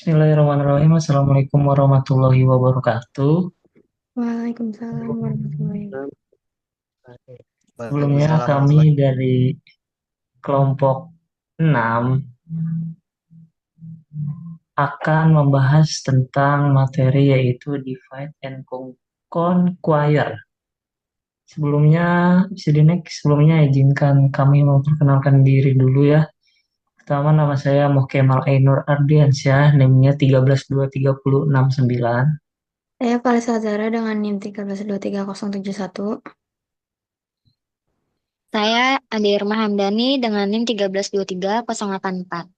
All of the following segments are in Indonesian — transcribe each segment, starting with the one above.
Bismillahirrahmanirrahim. Assalamualaikum warahmatullahi wabarakatuh. Waalaikumsalam warahmatullahi Sebelumnya Waalaikumsalam kami warahmatullahi dari kelompok 6 akan membahas tentang materi yaitu divide and conquer. Sebelumnya, bisa di next. Sebelumnya izinkan kami memperkenalkan diri dulu ya. Pertama nama saya Muhkemal Ainur Ardiansyah, NIM-nya 13236069. Saya Kalisa Zara dengan NIM 1323071. Saya Ade Irma Hamdani dengan NIM 1323084.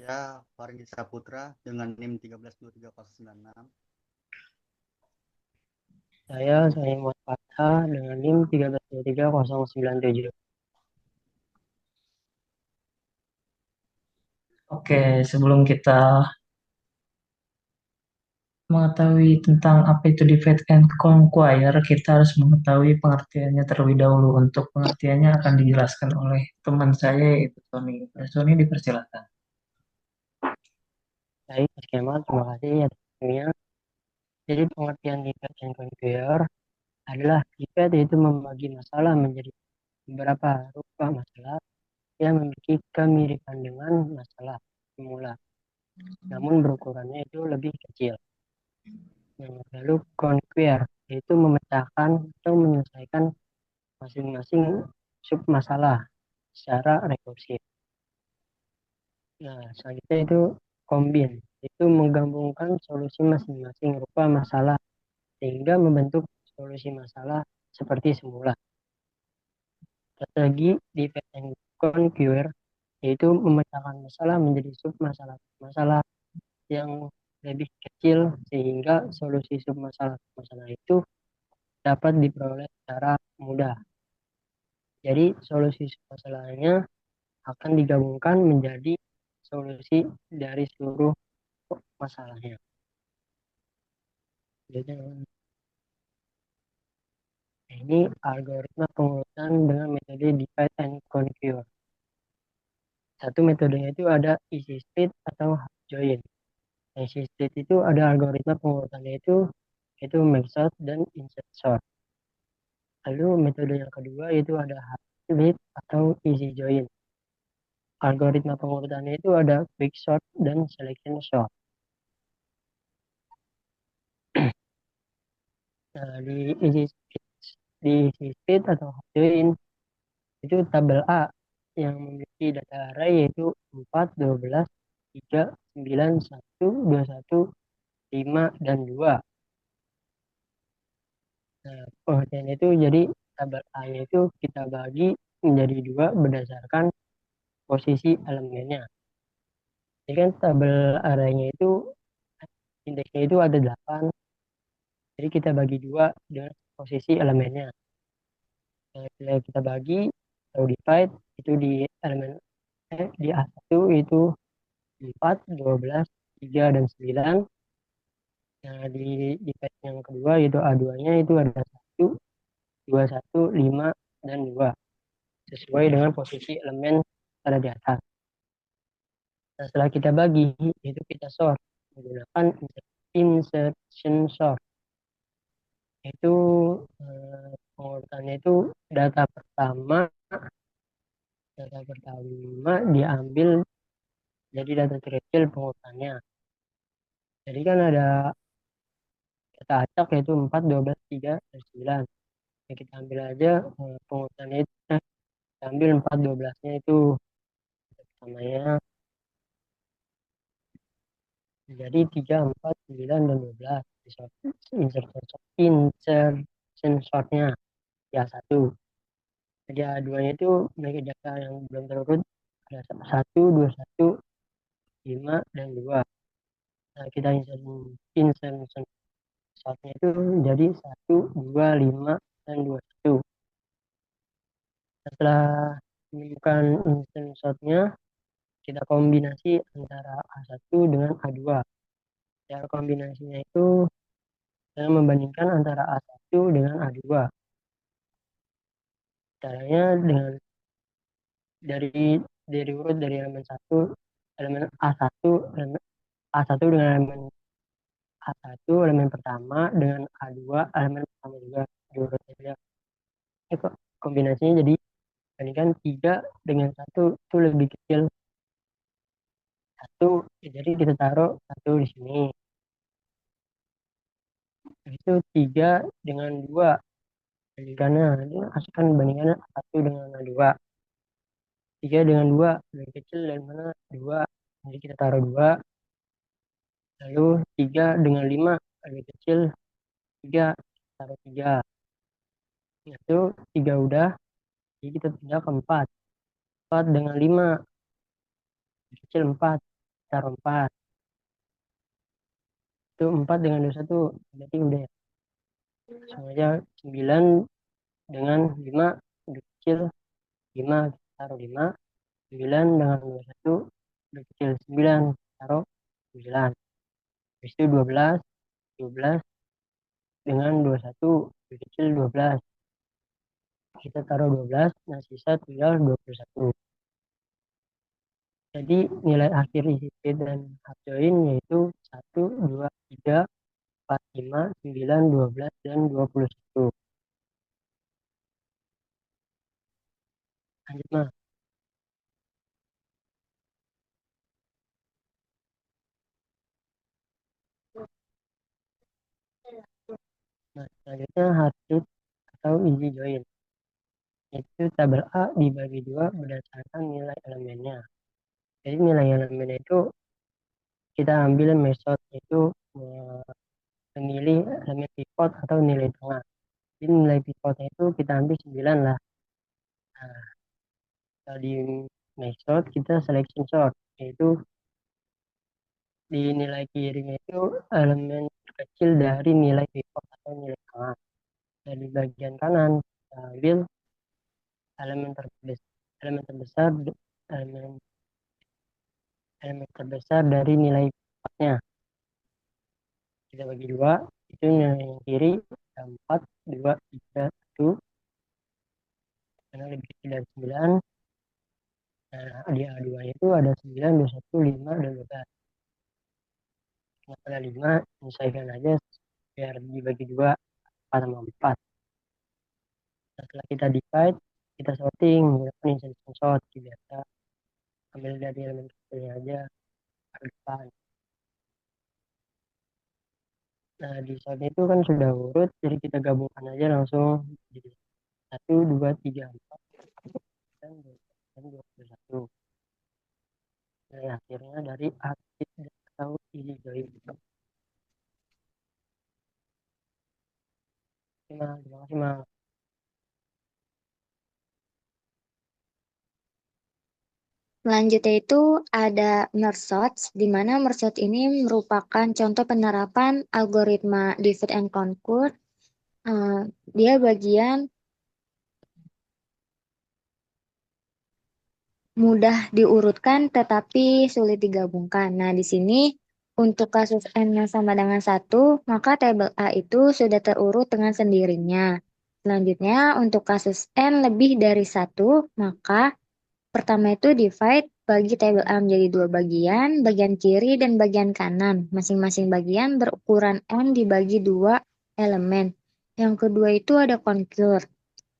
Ya, Fargi Saputra dengan NIM 1323096. Saya Muhammad Fatha dengan NIM 1323097. Oke, sebelum kita mengetahui tentang apa itu divide and conquer, kita harus mengetahui pengertiannya terlebih dahulu. Untuk pengertiannya akan dijelaskan oleh teman saya, yaitu Tony. Tony, dipersilakan. Baik, Mas Kemal, terima kasih atas waktunya. Jadi pengertian divide and conquer adalah divide yaitu membagi masalah menjadi beberapa rupa masalah yang memiliki kemiripan dengan masalah semula, namun berukurannya itu lebih kecil. Lalu conquer yaitu memecahkan atau menyelesaikan masing-masing sub masalah secara rekursif. Nah, selanjutnya itu combine, itu menggabungkan solusi masing-masing rupa masalah sehingga membentuk solusi masalah seperti semula. Strategi divide and conquer yaitu memecahkan masalah menjadi sub masalah yang lebih kecil sehingga solusi sub masalah itu dapat diperoleh secara mudah. Jadi solusi sub masalahnya akan digabungkan menjadi solusi dari seluruh masalahnya. Jadi, ini algoritma pengurusan dengan metode divide and conquer. Satu metodenya itu ada easy split atau half join. Easy split itu ada algoritma pengurusannya itu merge sort dan insert sort. Lalu metode yang kedua itu ada half split atau easy join. Algoritma pengurutannya itu ada quick sort dan selection sort. Nah, easy split atau half join itu tabel A yang memiliki data array yaitu 4, 12, 3, 9, 1, 21, 5, dan 2. Nah, pengertian itu jadi tabel A-nya itu kita bagi menjadi 2 berdasarkan posisi elemennya. Jadi kan tabel array-nya itu indeksnya itu ada 8. Jadi kita bagi 2 dengan posisi elemennya. Nah, bila kita bagi atau divide itu di elemen di A1 itu 4, 12, 3, dan 9. Nah, di page yang kedua yaitu A2-nya itu ada 1, 21, 5, dan 2. Sesuai dengan posisi elemen ada di atas. Nah, setelah kita bagi, itu kita sort menggunakan insertion sort. Itu pengurutannya itu data pertama diambil jadi data terkecil pengurutannya. Jadi kan ada data acak yaitu 4, 12, 3, dan 9. Ya, kita ambil aja pengurutannya itu, kita ambil 4, 12-nya itu pertamanya. Jadi 3, 4, 9, dan 12. Insertion sortnya ya satu. Jadi A2-nya itu memiliki data yang belum terurut ada 1, 21, 5, dan 2. Nah, kita insertion sortnya itu jadi 1, 2, 5, dan 21. Setelah menemukan insertion sortnya, kita kombinasi antara A1 dengan A2. Cara kombinasinya itu dengan membandingkan antara A1 dengan A2. Caranya dengan dari urut dari elemen 1, elemen A1, A1 dengan elemen A1 elemen pertama dengan A2 elemen pertama juga diurut aja. Kok kombinasinya jadi bandingkan 3 dengan 1 itu lebih kecil 1, jadi kita taruh 1 di sini. Habis itu 3 dengan 2 bandingkannya, ini asalkan bandingkannya 1 dengan 2. 3 dengan 2 lebih kecil dari mana 2, jadi kita taruh 2. Lalu 3 dengan 5 lebih kecil 3, taruh 3. Itu 3 udah, jadi kita pindah ke 4. 4 dengan 5 lebih kecil 4, taruh 4. Itu 4 dengan 21 berarti udah ya. Semuanya 9 dengan 5 lebih kecil 5, kita taruh 5. 9 dengan 21 lebih kecil 9, taruh 9. Habis itu 12 dengan 21 lebih kecil 12, kita taruh 12. Nah sisa tinggal 21. Jadi nilai akhir isi C dan half join yaitu 1, 2, 3, 4, 5, 9, 12, dan 21. Lanjut Mas. Nah, selanjutnya hardship atau easy join. Itu tabel A dibagi 2 berdasarkan nilai elemennya. Jadi nilai elemennya itu kita ambil metode itu memilih elemen pivot atau nilai tengah. Jadi nilai pivotnya itu kita ambil 9 lah. Nah, di metode kita selection sort, yaitu di nilai kirinya itu elemen kecil dari nilai pivot atau nilai tengah. Dan di bagian kanan kita ambil elemen terbesar, elemen terbesar, elemen elemen terbesar dari nilai pivotnya. Kita bagi 2, itu nilai yang kiri 4, 2, 3, 1, karena lebih kecil dari 9. Nah, di A2 itu ada 9, 21, 5, dan 12. Masalah 5, selesaikan aja biar dibagi 2, 4 sama 4. Setelah kita divide, kita sorting menggunakan insertion sort. Biasa ambil dari elemen kecilnya aja ke depan. Nah, di sort itu kan sudah urut, jadi kita gabungkan aja langsung jadi 1, 2, 3, 4, dan 21. Nah, akhirnya dari aktif atau easy join. Terima kasih, Mas. Selanjutnya itu ada merge sort, di mana merge sort ini merupakan contoh penerapan algoritma divide and conquer. Dia bagian mudah diurutkan tetapi sulit digabungkan. Nah, di sini untuk kasus N yang sama dengan 1, maka tabel A itu sudah terurut dengan sendirinya. Selanjutnya, untuk kasus N lebih dari 1, maka pertama itu divide, bagi tabel A menjadi 2 bagian, bagian kiri dan bagian kanan. Masing-masing bagian berukuran N dibagi 2 elemen. Yang kedua itu ada conquer.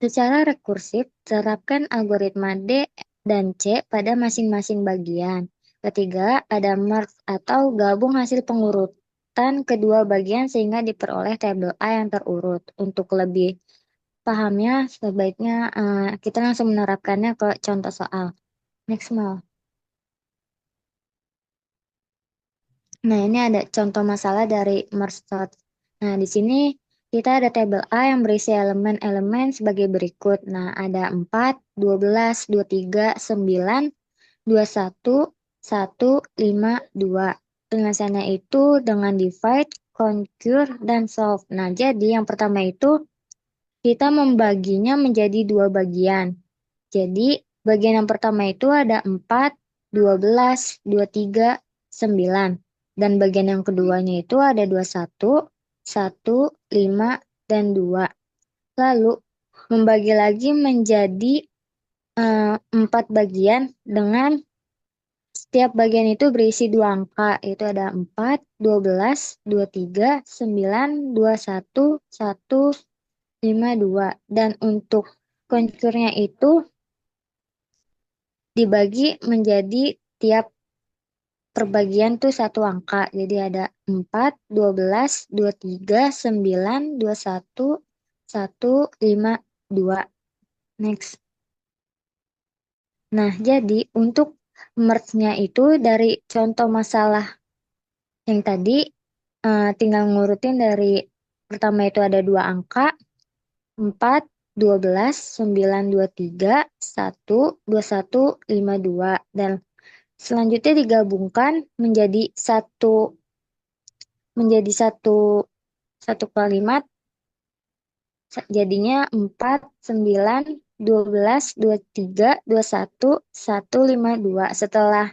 Secara rekursif, terapkan algoritma D dan C pada masing-masing bagian. Ketiga, ada merge atau gabung hasil pengurutan kedua bagian sehingga diperoleh tabel A yang terurut. Untuk lebih pahamnya, sebaiknya kita langsung menerapkannya ke contoh soal. Next, Mal. Nah, ini ada contoh masalah dari merge sort. Nah, di sini kita ada tabel A yang berisi elemen-elemen sebagai berikut. Nah, ada 4, 12, 23, 9, 21, 1, 5, 2. Penyelesaiannya itu dengan divide, conquer, dan solve. Nah, jadi yang pertama itu kita membaginya menjadi 2 bagian. Jadi, bagian yang pertama itu ada 4, 12, 23, 9. Dan bagian yang keduanya itu ada 21, 1, 5, dan 2. Lalu, membagi lagi menjadi 4 bagian dengan setiap bagian itu berisi dua angka, yaitu ada 4, 12, 23, 9, 21, 1, 5, 2. Dan untuk konkurnya itu dibagi menjadi tiap perbagian tuh satu angka. Jadi ada 4, 12, 23, 9, 21, 1, 5, 2. Next. Nah, jadi untuk merge-nya itu dari contoh masalah yang tadi tinggal ngurutin dari pertama itu ada dua angka, 4, 12, 9, 23, 1, 21, 5, 2. Dan selanjutnya digabungkan menjadi satu kalimat, jadinya 4, 9, 12, 23, 21, 1, 5, 2. Setelah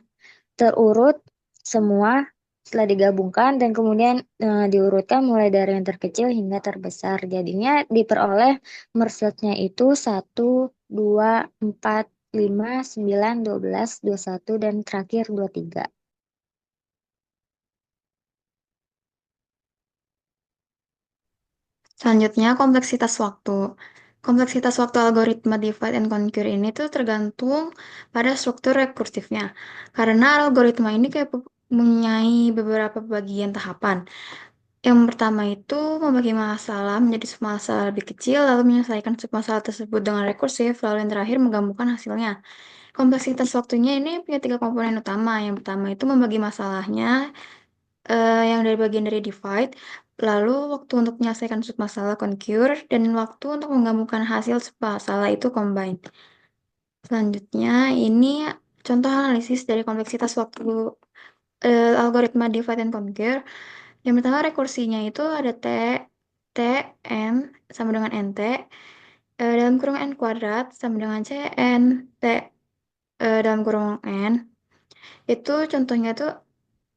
terurut semua, setelah digabungkan dan kemudian diurutkan mulai dari yang terkecil hingga terbesar. Jadinya diperoleh mersetnya itu 1, 2, 4, 5, 9, 12, 21, dan terakhir 23. Selanjutnya, kompleksitas waktu. Kompleksitas waktu algoritma divide and conquer ini tuh tergantung pada struktur rekursifnya. Karena algoritma ini kayak mempunyai beberapa bagian tahapan. Yang pertama itu membagi masalah menjadi submasalah lebih kecil, lalu menyelesaikan submasalah tersebut dengan rekursif, lalu yang terakhir menggabungkan hasilnya. Kompleksitas waktunya ini punya tiga komponen utama. Yang pertama itu membagi masalahnya, yang dari bagian dari divide, lalu waktu untuk menyelesaikan submasalah concur, dan waktu untuk menggabungkan hasil submasalah itu combine. Selanjutnya, ini contoh analisis dari kompleksitas waktu algoritma divide and conquer. Yang pertama rekursinya itu ada T, N sama dengan NT, dalam kurung N kuadrat sama dengan CN, T dalam kurung N. Itu contohnya tuh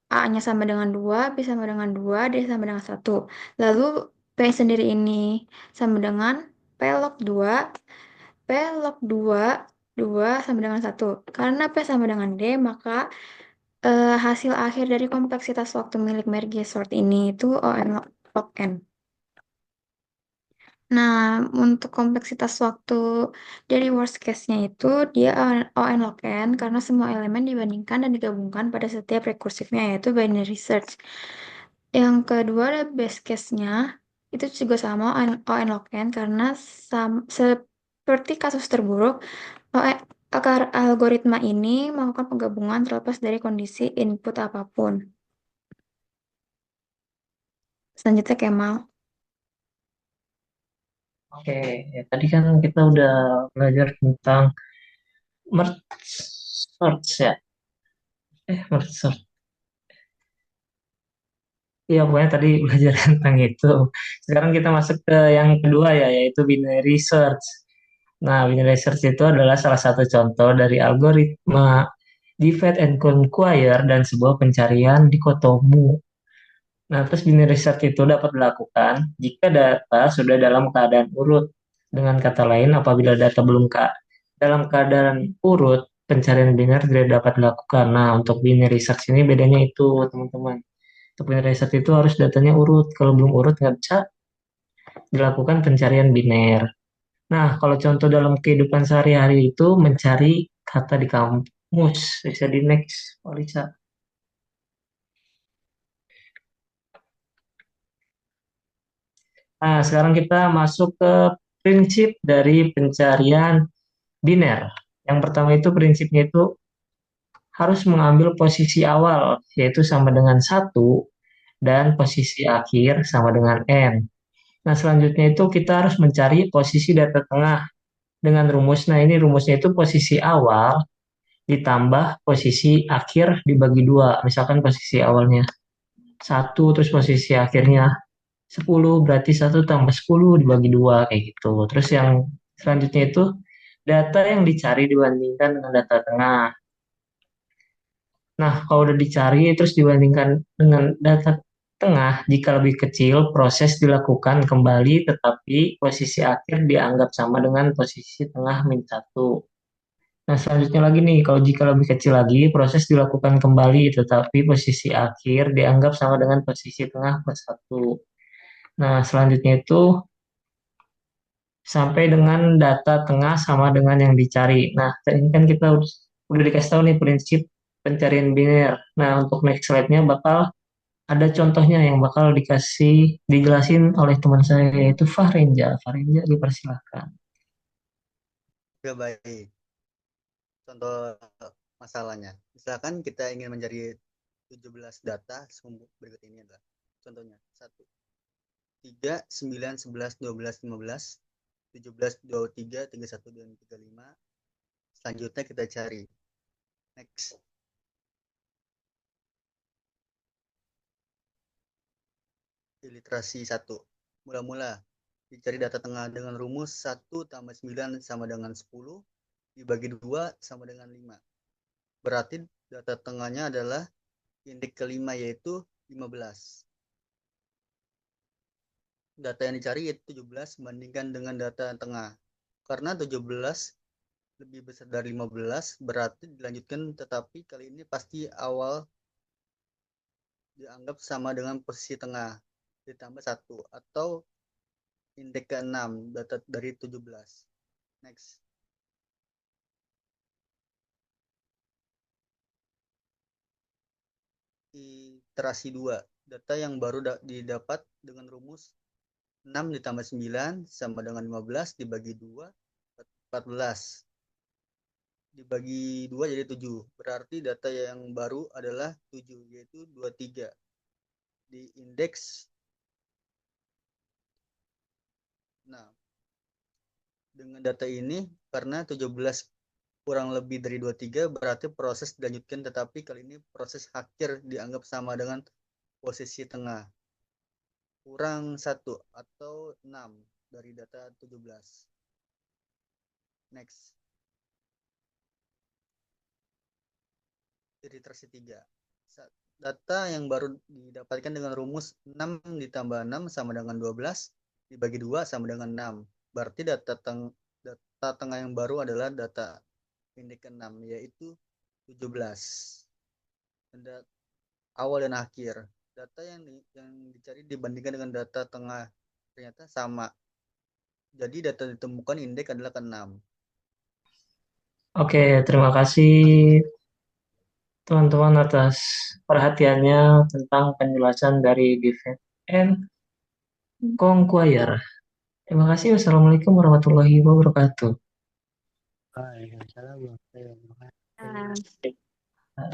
A-nya sama dengan 2, B sama dengan 2, D sama dengan 1. Lalu P sendiri ini sama dengan P log 2, P log 2, 2 sama dengan 1. Karena P sama dengan D, maka hasil akhir dari kompleksitas waktu milik merge sort ini itu ON log N. Nah, untuk kompleksitas waktu dari worst case-nya itu dia ON log N karena semua elemen dibandingkan dan digabungkan pada setiap rekursifnya yaitu binary search. Yang kedua ada best case-nya itu juga sama ON log N karena seperti kasus terburuk akar algoritma ini melakukan penggabungan terlepas dari kondisi input apapun. Selanjutnya Kemal. Oke, ya, tadi kan kita udah belajar tentang merge search ya. Merge search. Iya, pokoknya tadi belajar tentang itu. Sekarang kita masuk ke yang kedua ya, yaitu binary search. Nah, binary search itu adalah salah satu contoh dari algoritma divide and conquer dan sebuah pencarian dikotomu. Nah, terus binary search itu dapat dilakukan jika data sudah dalam keadaan urut. Dengan kata lain, apabila data belum dalam keadaan urut, pencarian biner tidak dapat dilakukan. Nah, untuk binary search ini bedanya itu, teman-teman. Untuk binary search itu harus datanya urut. Kalau belum urut, nggak bisa dilakukan pencarian biner. Nah, kalau contoh dalam kehidupan sehari-hari itu mencari kata di kamus. Bisa di next, Olisa. Nah, sekarang kita masuk ke prinsip dari pencarian biner. Yang pertama itu prinsipnya itu harus mengambil posisi awal, yaitu sama dengan satu, dan posisi akhir sama dengan N. Nah, selanjutnya itu kita harus mencari posisi data tengah dengan rumus. Nah, ini rumusnya itu posisi awal ditambah posisi akhir dibagi dua. Misalkan posisi awalnya satu, terus posisi akhirnya 10, berarti satu tambah 10 dibagi dua, kayak gitu. Terus yang selanjutnya itu data yang dicari dibandingkan dengan data tengah. Nah, kalau udah dicari terus dibandingkan dengan data tengah, jika lebih kecil, proses dilakukan kembali, tetapi posisi akhir dianggap sama dengan posisi tengah min 1. Nah, selanjutnya lagi nih, kalau jika lebih kecil lagi, proses dilakukan kembali, tetapi posisi akhir dianggap sama dengan posisi tengah plus satu. Nah, selanjutnya itu sampai dengan data tengah sama dengan yang dicari. Nah, ini kan kita udah dikasih tahu nih prinsip pencarian biner. Nah, untuk next slide-nya bakal ada contohnya yang bakal dijelasin oleh teman saya yaitu Fahrenja. Fahrenja dipersilahkan. Oke, baik. Contoh masalahnya. Misalkan kita ingin mencari 17 data berikut ini adalah contohnya. 1, 3, 9, 11, 12, 15, 17, 23, 31, dan 35. Selanjutnya kita cari. Next. Iliterasi 1. Mula-mula dicari data tengah dengan rumus 1 tambah 9 sama dengan 10 dibagi 2 sama dengan 5. Berarti data tengahnya adalah indeks kelima yaitu 15. Data yang dicari yaitu 17 bandingkan dengan data tengah. Karena 17 lebih besar dari 15 berarti dilanjutkan, tetapi kali ini pasti awal dianggap sama dengan posisi tengah ditambah 1 atau indeks ke-6 data dari 17. Next. Iterasi 2. Data yang baru didapat dengan rumus 6 ditambah 9 sama dengan 15 dibagi 2, 14. Dibagi 2 jadi 7. Berarti data yang baru adalah 7, yaitu 23. Di indeks. Nah, dengan data ini, karena 17 kurang lebih dari 23, berarti proses dilanjutkan, tetapi kali ini proses akhir dianggap sama dengan posisi tengah. Kurang 1 atau 6 dari data 17. Next. Iterasi 3. Data yang baru didapatkan dengan rumus 6 ditambah 6 sama dengan 12 dibagi 2 sama dengan 6. Berarti data tengah yang baru adalah data indeks ke-6 yaitu 17. Awal dan akhir. Data yang dicari dibandingkan dengan data tengah ternyata sama. Jadi data ditemukan indeks adalah ke-6. Oke, terima kasih teman-teman atas perhatiannya tentang penjelasan dari Divide and Conquer. Terima kasih. Wassalamualaikum warahmatullahi wabarakatuh. Waalaikumsalam warahmatullahi wabarakatuh. Ah,